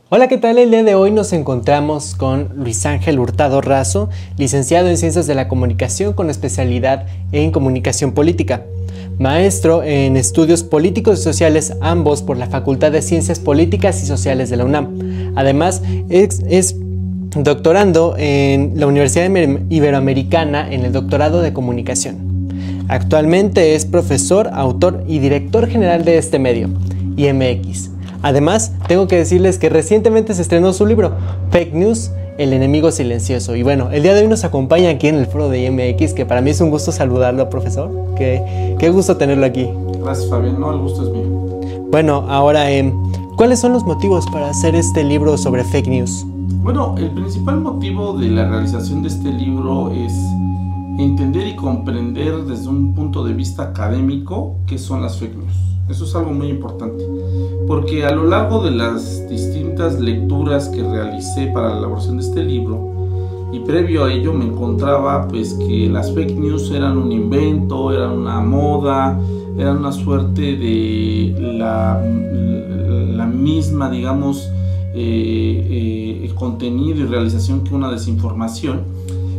Hola, ¿qué tal? El día de hoy nos encontramos con Luis Ángel Hurtado Razo, licenciado en Ciencias de la Comunicación con especialidad en Comunicación Política, maestro en Estudios Políticos y Sociales, ambos por la Facultad de Ciencias Políticas y Sociales de la UNAM. Además, es doctorando en la Universidad Iberoamericana en el doctorado de Comunicación. Actualmente es profesor, autor y director general de este medio, IMX. Además, tengo que decirles que recientemente se estrenó su libro, Fake News, El enemigo silencioso. Y bueno, el día de hoy nos acompaña aquí en el foro de IMX, que para mí es un gusto saludarlo, profesor. Qué gusto tenerlo aquí. Gracias, Fabián. No, el gusto es mío. Bueno, ahora, ¿cuáles son los motivos para hacer este libro sobre fake news? Bueno, el principal motivo de la realización de este libro es entender y comprender desde un punto de vista académico qué son las fake news. Eso es algo muy importante, porque a lo largo de las distintas lecturas que realicé para la elaboración de este libro y previo a ello me encontraba pues que las fake news eran un invento, eran una moda, eran una suerte de la misma, digamos, contenido y realización que una desinformación.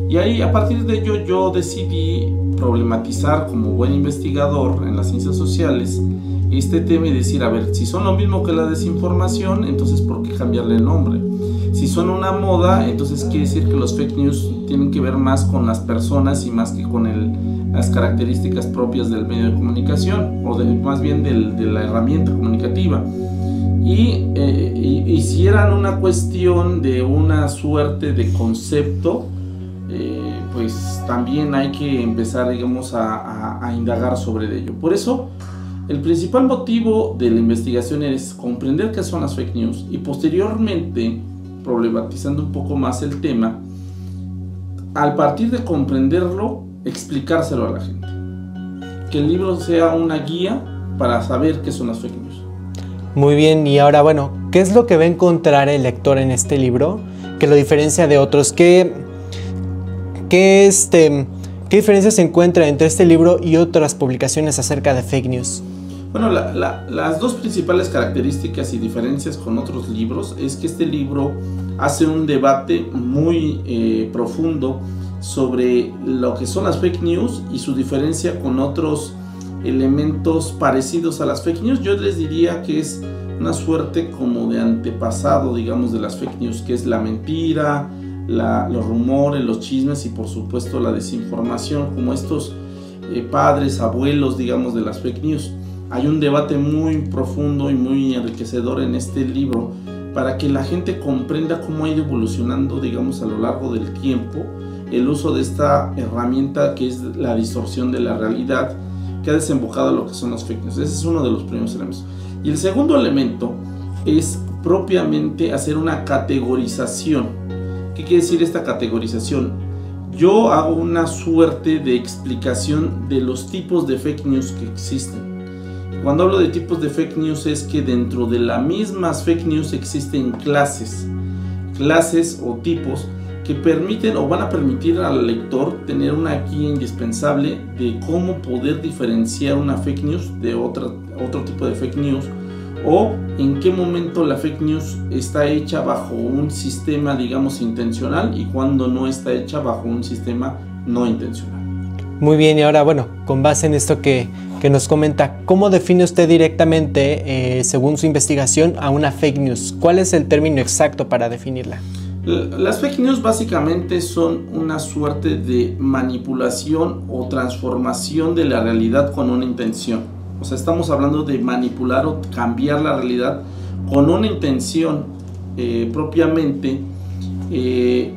Y ahí, a partir de ello, yo decidí problematizar como buen investigador en las ciencias sociales este tema y decir, a ver, si son lo mismo que la desinformación, entonces ¿por qué cambiarle el nombre? Si son una moda, entonces quiere decir que los fake news tienen que ver más con las personas y más que con las características propias del medio de comunicación, o más bien de la herramienta comunicativa. Y si eran una cuestión de una suerte de concepto, pues también hay que empezar, digamos, a indagar sobre ello. Por eso, el principal motivo de la investigación es comprender qué son las fake news y posteriormente, problematizando un poco más el tema, al partir de comprenderlo, explicárselo a la gente. Que el libro sea una guía para saber qué son las fake news. Muy bien, y ahora, bueno, ¿qué es lo que va a encontrar el lector en este libro que lo diferencia de otros? ¿Qué diferencia se encuentra entre este libro y otras publicaciones acerca de fake news? Bueno, las dos principales características y diferencias con otros libros es que este libro hace un debate muy profundo sobre lo que son las fake news y su diferencia con otros elementos parecidos a las fake news. Yo les diría que es una suerte como de antepasado, digamos, de las fake news, que es la mentira, los rumores, los chismes y por supuesto la desinformación, como estos padres, abuelos, digamos, de las fake news. Hay un debate muy profundo y muy enriquecedor en este libro para que la gente comprenda cómo ha ido evolucionando, digamos, a lo largo del tiempo el uso de esta herramienta que es la distorsión de la realidad, que ha desembocado lo que son las fake news. Ese es uno de los primeros elementos. Y el segundo elemento es propiamente hacer una categorización. ¿Qué quiere decir esta categorización? Yo hago una suerte de explicación de los tipos de fake news que existen. Cuando hablo de tipos de fake news es que dentro de las mismas fake news existen clases o tipos que permiten o van a permitir al lector tener una guía indispensable de cómo poder diferenciar una fake news de otro tipo de fake news, o en qué momento la fake news está hecha bajo un sistema, digamos, intencional y cuando no está hecha bajo un sistema no intencional. Muy bien, y ahora, bueno, con base en esto que nos comenta, ¿cómo define usted directamente, según su investigación, a una fake news? ¿Cuál es el término exacto para definirla? Las fake news básicamente son una suerte de manipulación o transformación de la realidad con una intención. O sea, estamos hablando de manipular o cambiar la realidad con una intención propiamente,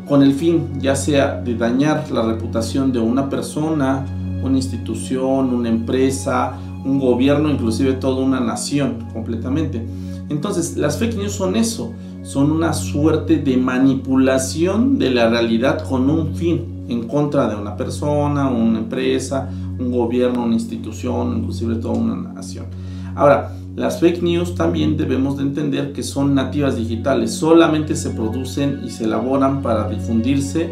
con el fin ya sea de dañar la reputación de una persona, una institución, una empresa, un gobierno, inclusive toda una nación completamente. Entonces, las fake news son eso, son una suerte de manipulación de la realidad con un fin en contra de una persona, una empresa, un gobierno, una institución, inclusive toda una nación. Ahora, las fake news también debemos de entender que son nativas digitales, solamente se producen y se elaboran para difundirse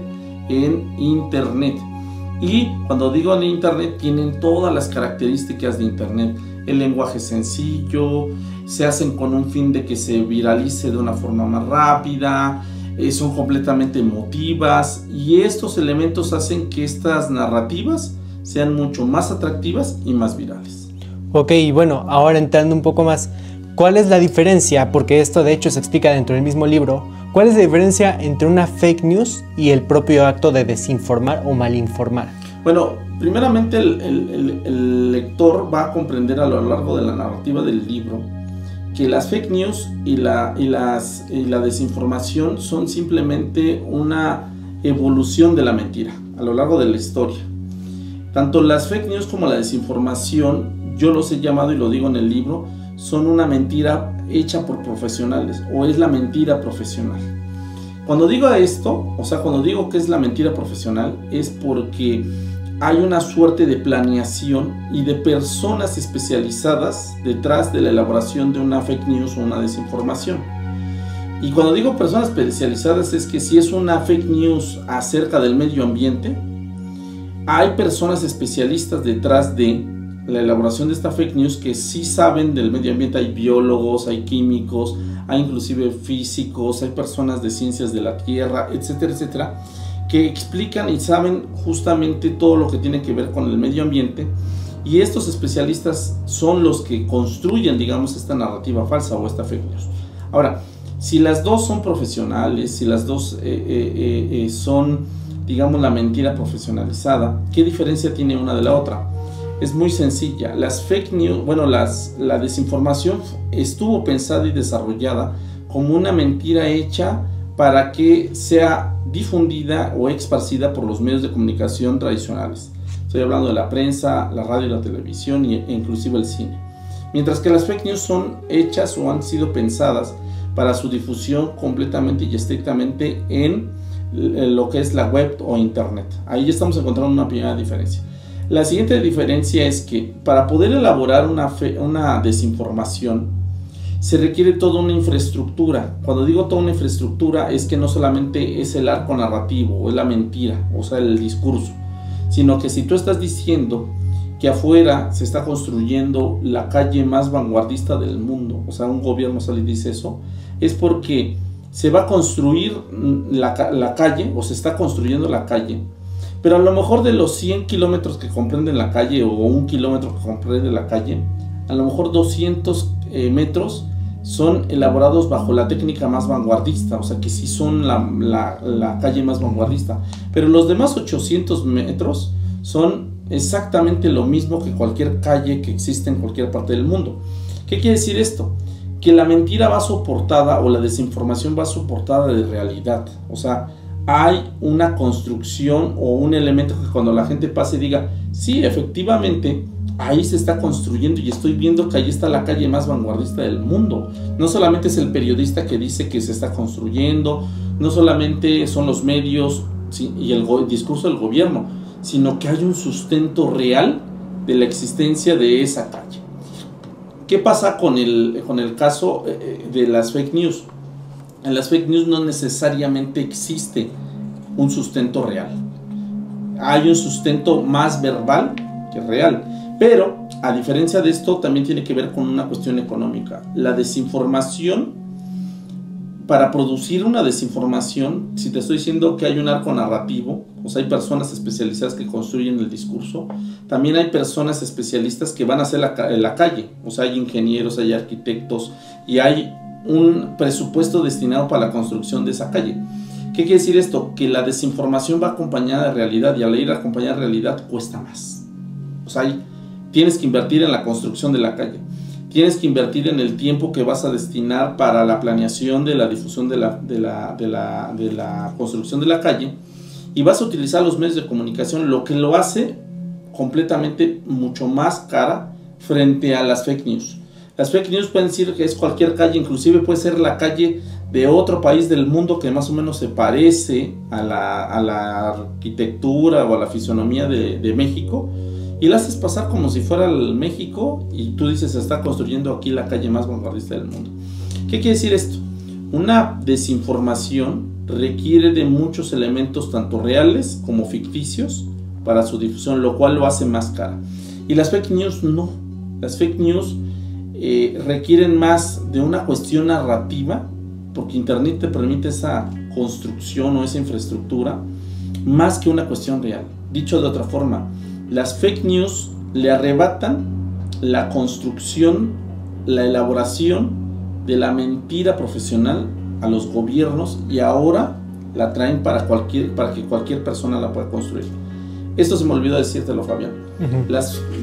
en internet. Y cuando digo en Internet, tienen todas las características de Internet. El lenguaje sencillo, se hacen con un fin de que se viralice de una forma más rápida, son completamente emotivas, y estos elementos hacen que estas narrativas sean mucho más atractivas y más virales. Ok, y bueno, ahora entrando un poco más, ¿cuál es la diferencia? Porque esto de hecho se explica dentro del mismo libro. ¿Cuál es la diferencia entre una fake news y el propio acto de desinformar o malinformar? Bueno, primeramente el lector va a comprender a lo largo de la narrativa del libro que las fake news y la desinformación son simplemente una evolución de la mentira a lo largo de la historia. Tanto las fake news como la desinformación, yo los he llamado y lo digo en el libro, son una mentira hecha por profesionales, o es la mentira profesional. Cuando digo esto, o sea, cuando digo que es la mentira profesional, es porque hay una suerte de planeación y de personas especializadas detrás de la elaboración de una fake news o una desinformación. Y cuando digo personas especializadas es que si es una fake news acerca del medio ambiente, hay personas especialistas detrás de la elaboración de esta fake news que sí saben del medio ambiente. Hay biólogos, hay químicos, hay inclusive físicos, hay personas de ciencias de la tierra, etcétera, etcétera, que explican y saben justamente todo lo que tiene que ver con el medio ambiente, y estos especialistas son los que construyen, digamos, esta narrativa falsa o esta fake news. Ahora, si las dos son profesionales, si las dos son, digamos, la mentira profesionalizada, ¿qué diferencia tiene una de la otra? Es muy sencilla. Las fake news, bueno, la desinformación estuvo pensada y desarrollada como una mentira hecha para que sea difundida o esparcida por los medios de comunicación tradicionales. Estoy hablando de la prensa, la radio y la televisión e inclusive el cine. Mientras que las fake news son hechas o han sido pensadas para su difusión completamente y estrictamente en lo que es la web o internet. Ahí ya estamos encontrando una primera diferencia. La siguiente diferencia es que para poder elaborar una desinformación se requiere toda una infraestructura. Cuando digo toda una infraestructura es que no solamente es el arco narrativo o es la mentira, o sea, el discurso, sino que si tú estás diciendo que afuera se está construyendo la calle más vanguardista del mundo, o sea, un gobierno sale y dice eso, es porque se va a construir la calle, o se está construyendo la calle, pero a lo mejor de los 100 kilómetros que comprenden la calle, o 1 kilómetro que comprende la calle, a lo mejor 200 metros son elaborados bajo la técnica más vanguardista, o sea que sí son la calle más vanguardista, pero los demás 800 metros son exactamente lo mismo que cualquier calle que existe en cualquier parte del mundo. ¿Qué quiere decir esto? Que la mentira va soportada, o la desinformación va soportada de realidad, o sea, hay una construcción o un elemento que cuando la gente pase diga, sí, efectivamente, ahí se está construyendo y estoy viendo que ahí está la calle más vanguardista del mundo. No solamente es el periodista que dice que se está construyendo, no solamente son los medios, ¿sí?, y el discurso del gobierno, sino que hay un sustento real de la existencia de esa calle. ¿Qué pasa con el caso de las fake news? En las fake news no necesariamente existe un sustento real. Hay un sustento más verbal que real. Pero, a diferencia de esto, también tiene que ver con una cuestión económica. La desinformación, para producir una desinformación, si te estoy diciendo que hay un arco narrativo, o sea, hay personas especializadas que construyen el discurso, también hay personas especialistas que van a hacer la calle, o sea, hay ingenieros, hay arquitectos, y hay un presupuesto destinado para la construcción de esa calle. ¿Qué quiere decir esto? Que la desinformación va acompañada de realidad, y al ir acompañada de realidad cuesta más. O sea, tienes que invertir en la construcción de la calle, tienes que invertir en el tiempo que vas a destinar para la planeación de la difusión de la construcción de la calle, y vas a utilizar los medios de comunicación, lo que lo hace completamente mucho más cara frente a las fake news. Las fake news pueden decir que es cualquier calle, inclusive puede ser la calle de otro país del mundo que más o menos se parece a la arquitectura o a la fisonomía de México, y la haces pasar como si fuera el México, y tú dices, se está construyendo aquí la calle más vanguardista del mundo. ¿Qué quiere decir esto? Una desinformación requiere de muchos elementos, tanto reales como ficticios, para su difusión, lo cual lo hace más cara. Y las fake news no. Las fake news requieren más de una cuestión narrativa, porque Internet te permite esa construcción o esa infraestructura, más que una cuestión real. Dicho de otra forma, las fake news le arrebatan la construcción, la elaboración de la mentira profesional a los gobiernos, y ahora la traen para que cualquier persona la pueda construir. Esto se me olvidó decírtelo, Fabián.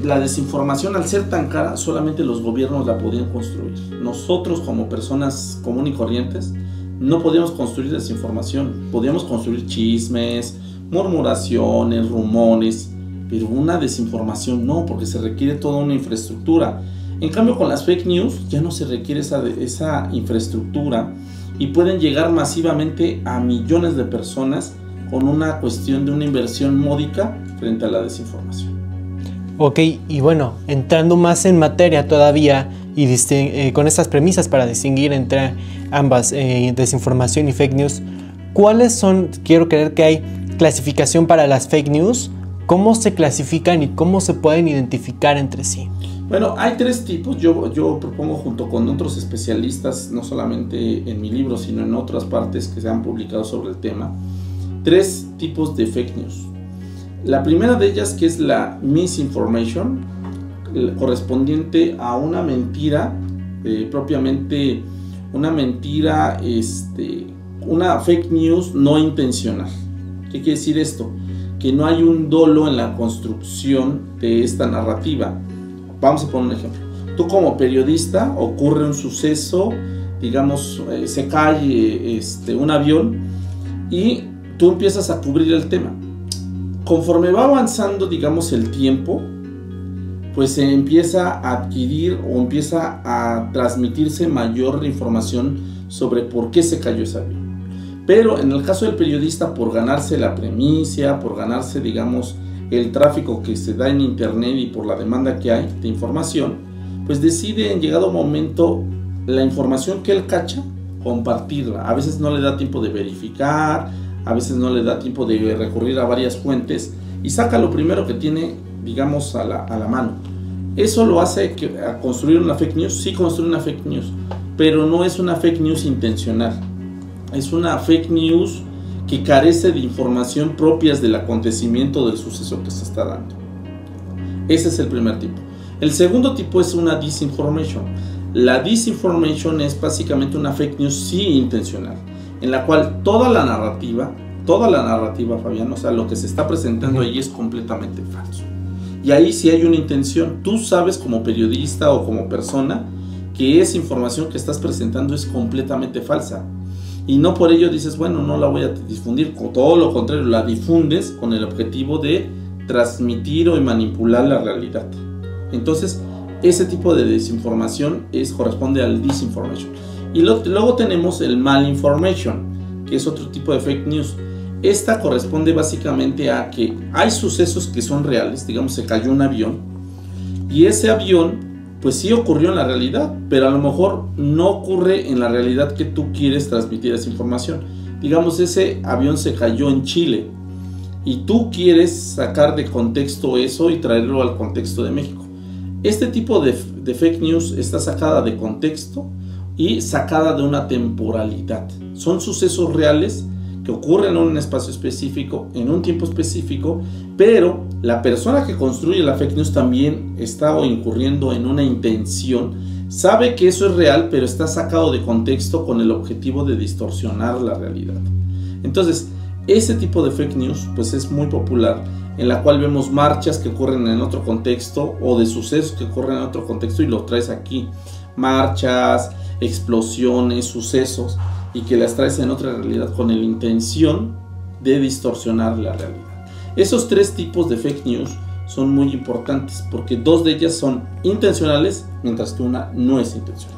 La desinformación, al ser tan cara, solamente los gobiernos la podían construir. Nosotros, como personas comunes y corrientes, no podíamos construir desinformación. Podíamos construir chismes, murmuraciones, rumores, pero una desinformación no, porque se requiere toda una infraestructura. En cambio, con las fake news ya no se requiere esa infraestructura, y pueden llegar masivamente a millones de personas con una cuestión de una inversión módica frente a la desinformación. Ok, y bueno, entrando más en materia todavía y con estas premisas para distinguir entre ambas, desinformación y fake news, ¿cuáles son? Quiero creer que hay clasificación para las fake news. ¿Cómo se clasifican y cómo se pueden identificar entre sí? Bueno, hay tres tipos. Yo propongo, junto con otros especialistas, no solamente en mi libro, sino en otras partes que se han publicado sobre el tema, tres tipos de fake news. La primera de ellas, que es la misinformation, correspondiente a una mentira, propiamente una mentira, una fake news no intencional. ¿Qué quiere decir esto? Que no hay un dolo en la construcción de esta narrativa. Vamos a poner un ejemplo. Tú, como periodista, ocurre un suceso, digamos, se cae un avión, y tú empiezas a cubrir el tema. Conforme va avanzando, digamos, el tiempo, pues se empieza a adquirir o empieza a transmitirse mayor información sobre por qué se cayó ese avión. Pero en el caso del periodista, por ganarse la primicia, por ganarse, digamos, el tráfico que se da en internet y por la demanda que hay de información, pues decide, en llegado momento, la información que él cacha, compartirla. A veces no le da tiempo de verificar, a veces no le da tiempo de recurrir a varias fuentes, y saca lo primero que tiene, digamos, a la mano. Eso lo hace a construir una fake news. Sí, construir una fake news, pero no es una fake news intencional. Es una fake news que carece de información propias del acontecimiento, del suceso que se está dando. Ese es el primer tipo. El segundo tipo es una disinformation. La disinformation es básicamente una fake news sí intencional, en la cual toda la narrativa, Fabián, o sea, lo que se está presentando ahí es completamente falso. Y ahí sí hay una intención. Tú sabes, como periodista o como persona, que esa información que estás presentando es completamente falsa. Y no por ello dices, bueno, no la voy a difundir. Con todo lo contrario, la difundes con el objetivo de transmitir o manipular la realidad. Entonces, ese tipo de desinformación corresponde al disinformation. Y luego tenemos el malinformation, que es otro tipo de fake news. Esta corresponde básicamente a que hay sucesos que son reales. Digamos, se cayó un avión, y ese avión pues sí ocurrió en la realidad, pero a lo mejor no ocurre en la realidad que tú quieres transmitir esa información. Digamos, ese avión se cayó en Chile, y tú quieres sacar de contexto eso y traerlo al contexto de México. Este tipo de fake news está sacada de contexto y sacada de una temporalidad. Son sucesos reales que ocurren en un espacio específico, en un tiempo específico, pero la persona que construye la fake news también está incurriendo en una intención, sabe que eso es real, pero está sacado de contexto con el objetivo de distorsionar la realidad. Entonces, ese tipo de fake news pues es muy popular, en la cual vemos marchas que ocurren en otro contexto, o de sucesos que ocurren en otro contexto, y lo traes aquí. Marchas, explosiones, sucesos, y que las traes en otra realidad con la intención de distorsionar la realidad. Esos tres tipos de fake news son muy importantes, porque dos de ellas son intencionales, mientras que una no es intencional.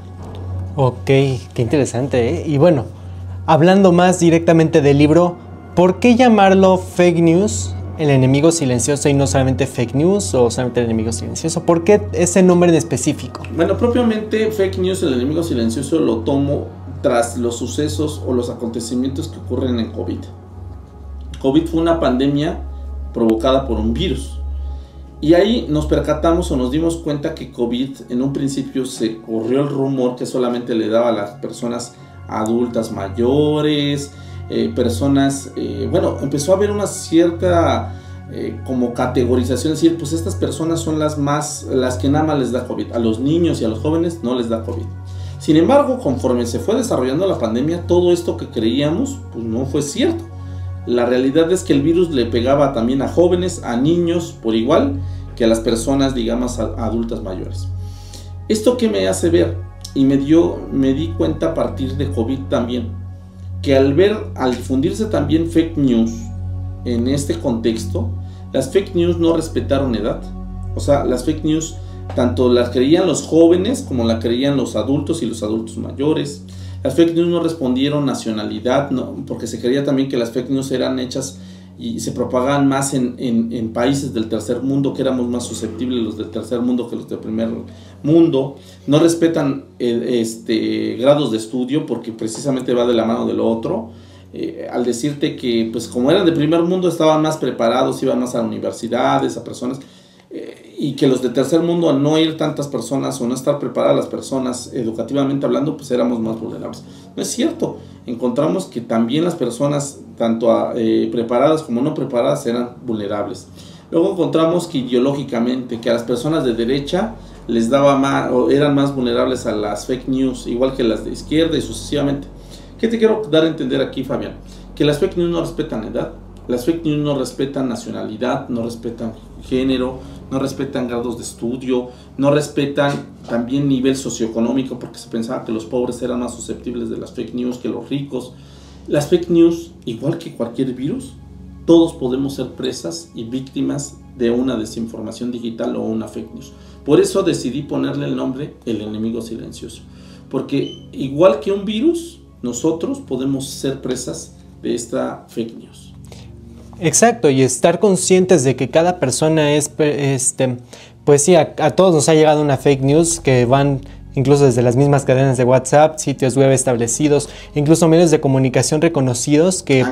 Ok, qué interesante, ¿eh? Y bueno, hablando más directamente del libro, ¿por qué llamarlo fake news, el enemigo silencioso, y no solamente fake news o solamente el enemigo silencioso? ¿Por qué ese nombre en específico? Bueno, propiamente fake news, el enemigo silencioso, lo tomo tras los sucesos o los acontecimientos que ocurren en COVID. COVID fue una pandemia provocada por un virus. Y ahí nos percatamos o nos dimos cuenta que COVID en un principio se corrió el rumor que solamente le daba a las personas adultas mayores, personas, bueno, empezó a haber una cierta como categorización, es decir, pues estas personas son las que nada más les da COVID, a los niños y a los jóvenes no les da COVID. Sin embargo, conforme se fue desarrollando la pandemia, todo esto que creíamos, pues no fue cierto. La realidad es que el virus le pegaba también a jóvenes, a niños por igual que a las personas, digamos, adultas mayores. ¿Esto qué me hace ver? Y me di cuenta a partir de COVID también, que al difundirse también fake news en este contexto, las fake news no respetaron edad. O sea, las fake news tanto las creían los jóvenes como las creían los adultos y los adultos mayores. Las fake news no respondieron nacionalidad, no, porque se creía también que las fake news eran hechas y se propagaban más en países del tercer mundo, que éramos más susceptibles los del tercer mundo que los del primer mundo. No respetan grados de estudio, porque precisamente va de la mano de lo otro. Al decirte que pues como eran de primer mundo estaban más preparados, iban más a universidades, a personas, y que los de tercer mundo, al no ir tantas personas o no estar preparadas las personas educativamente hablando, pues éramos más vulnerables. No es cierto. Encontramos que también las personas, tanto preparadas como no preparadas, eran vulnerables. Luego encontramos que ideológicamente, que a las personas de derecha les daba más, o eran más vulnerables a las fake news, igual que las de izquierda y sucesivamente. ¿Qué te quiero dar a entender aquí, Fabián? Que las fake news no respetan edad, las fake news no respetan nacionalidad, no respetan género, no respetan grados de estudio, no respetan también nivel socioeconómico, porque se pensaba que los pobres eran más susceptibles de las fake news que los ricos. Las fake news, igual que cualquier virus, todos podemos ser presas y víctimas de una desinformación digital o una fake news. Por eso decidí ponerle el nombre El Enemigo Silencioso, porque igual que un virus, nosotros podemos ser presas de esta fake news. Exacto, y estar conscientes de que cada persona es, pues sí, a todos nos ha llegado una fake news que van incluso desde las mismas cadenas de WhatsApp, sitios web establecidos, incluso medios de comunicación reconocidos que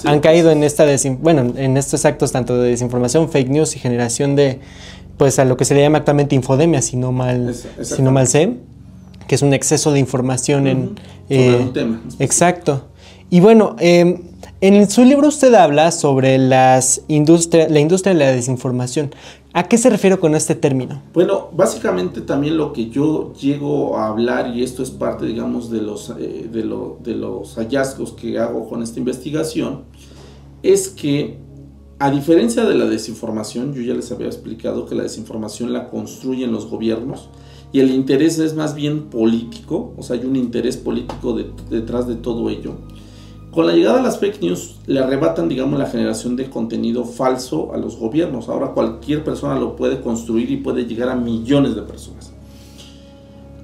han caído en en estos actos tanto de desinformación, fake news y generación de, pues a lo que se le llama actualmente infodemia, si no mal sé, que es un exceso de información sobre un tema. Exacto. Y bueno, en su libro usted habla sobre la industria de la desinformación. ¿A qué se refiere con este término? Bueno, básicamente también lo que yo llego a hablar, y esto es parte, digamos, de los hallazgos que hago con esta investigación, es que a diferencia de la desinformación, yo ya les había explicado que la desinformación la construyen los gobiernos y el interés es más bien político, o sea, hay un interés político detrás de todo ello. Con la llegada de las fake news le arrebatan, digamos, la generación de contenido falso a los gobiernos. Ahora cualquier persona lo puede construir y puede llegar a millones de personas.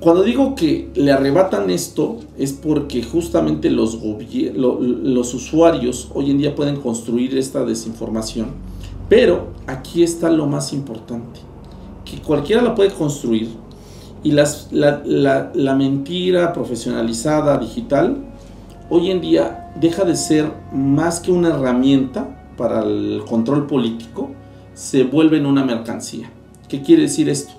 Cuando digo que le arrebatan esto es porque justamente los usuarios hoy en día pueden construir esta desinformación. Pero aquí está lo más importante, que cualquiera la puede construir y la mentira profesionalizada digital hoy en día deja de ser más que una herramienta para el control político, se vuelve en una mercancía. ¿Qué quiere decir esto?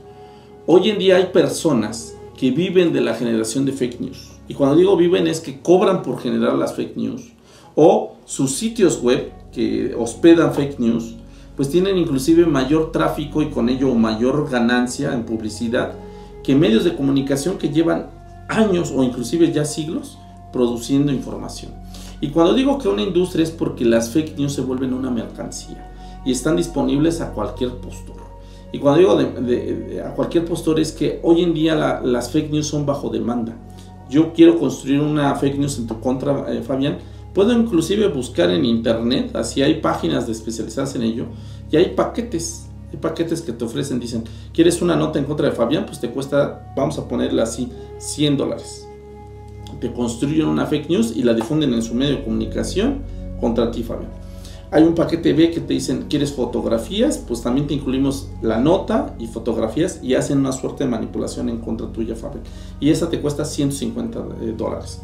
Hoy en día hay personas que viven de la generación de fake news. Y cuando digo viven es que cobran por generar las fake news. O sus sitios web que hospedan fake news, pues tienen inclusive mayor tráfico y con ello mayor ganancia en publicidad que medios de comunicación que llevan años o inclusive ya siglos produciendo información. Y cuando digo que una industria es porque las fake news se vuelven una mercancía y están disponibles a cualquier postor. Y cuando digo a cualquier postor es que hoy en día las fake news son bajo demanda. Yo quiero construir una fake news en tu contra, Fabián. Puedo inclusive buscar en internet, así hay páginas especializadas en ello, y hay paquetes que te ofrecen, dicen, ¿quieres una nota en contra de Fabián? Pues te cuesta, vamos a ponerla así, $100. Te construyen una fake news y la difunden en su medio de comunicación contra ti, Fabián. Hay un paquete B que te dicen, ¿quieres fotografías? Pues también te incluimos la nota y fotografías y hacen una suerte de manipulación en contra tuya, Fabián. Y esa te cuesta $150.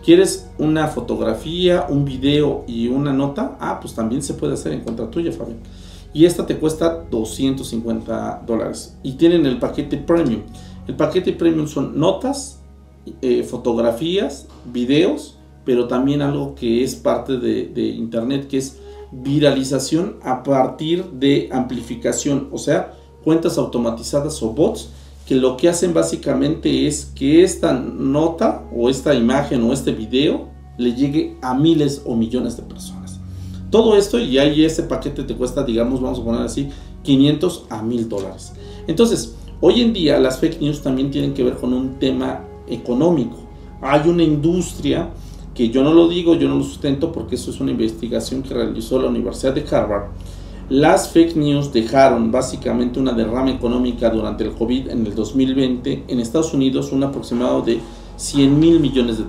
¿Quieres una fotografía, un video y una nota? Ah, pues también se puede hacer en contra tuya, Fabián. Y esta te cuesta $250. Y tienen el paquete premium. El paquete premium son notas, fotografías, videos, pero también algo que es parte de internet, que es viralización a partir de amplificación, o sea, cuentas automatizadas o bots, que lo que hacen básicamente es que esta nota o esta imagen o este video le llegue a miles o millones de personas. Todo esto, y ahí ese paquete te cuesta, digamos, vamos a poner así, $500 a $1000. Entonces, hoy en día las fake news también tienen que ver con un tema económico. Hay una industria que yo no lo digo, yo no lo sustento, porque eso es una investigación que realizó la Universidad de Harvard. Las fake news dejaron básicamente una derrama económica durante el COVID en el 2020 en Estados Unidos, un aproximado de $100,000 millones.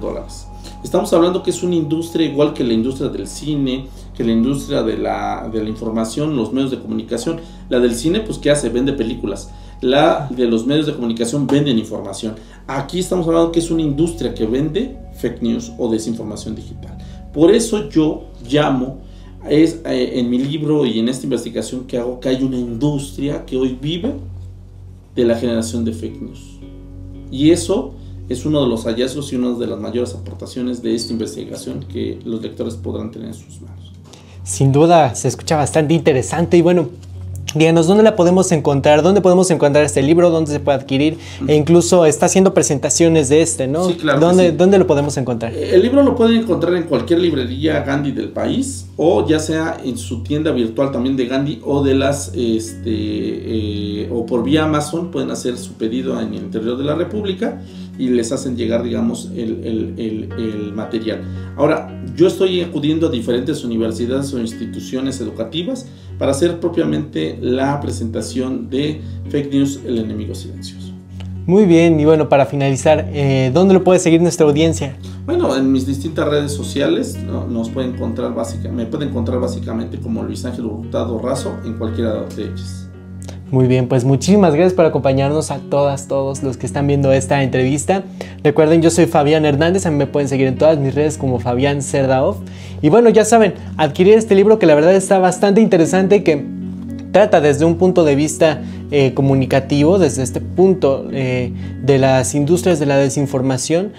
Estamos hablando que es una industria igual que la industria del cine, que la industria de la información, los medios de comunicación. La del cine, pues ¿qué hace? Vende películas. La de los medios de comunicación venden información. Aquí estamos hablando que es una industria que vende fake news o desinformación digital. Por eso yo llamo, en mi libro y en esta investigación que hago, que hay una industria que hoy vive de la generación de fake news. Y eso es uno de los hallazgos y una de las mayores aportaciones de esta investigación que los lectores podrán tener en sus manos. Sin duda, se escucha bastante interesante y bueno, díganos, ¿dónde la podemos encontrar? ¿Dónde podemos encontrar este libro? ¿Dónde se puede adquirir? E incluso está haciendo presentaciones de este, ¿no? Sí, claro. ¿Dónde lo podemos encontrar? El libro lo pueden encontrar en cualquier librería Gandhi del país, o ya sea en su tienda virtual también de Gandhi, o de las o por vía Amazon pueden hacer su pedido en el interior de la República y les hacen llegar, digamos, el material. Ahora, yo estoy acudiendo a diferentes universidades o instituciones educativas para hacer propiamente la presentación de Fake News, el enemigo silencioso. Muy bien, y bueno, para finalizar, ¿dónde lo puede seguir nuestra audiencia? Bueno, en mis distintas redes sociales nos pueden encontrar me pueden encontrar básicamente como Luis Ángel Hurtado Razo en cualquiera de ellas. Muy bien, pues muchísimas gracias por acompañarnos a todos los que están viendo esta entrevista. Recuerden, yo soy Fabián Hernández, a mí me pueden seguir en todas mis redes como Fabián Cerdaof. Y bueno, ya saben, adquirir este libro que la verdad está bastante interesante, que trata desde un punto de vista comunicativo, desde este punto de las industrias de la desinformación.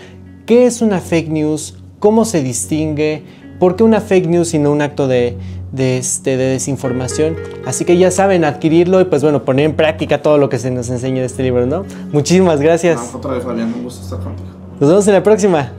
¿Qué es una fake news? ¿Cómo se distingue? ¿Por qué una fake news y no un acto de desinformación? Así que ya saben, adquirirlo y pues bueno, poner en práctica todo lo que se nos enseña de este libro, ¿no? Muchísimas gracias. Otra vez, Fabián, un gusto estar contigo. Nos vemos en la próxima.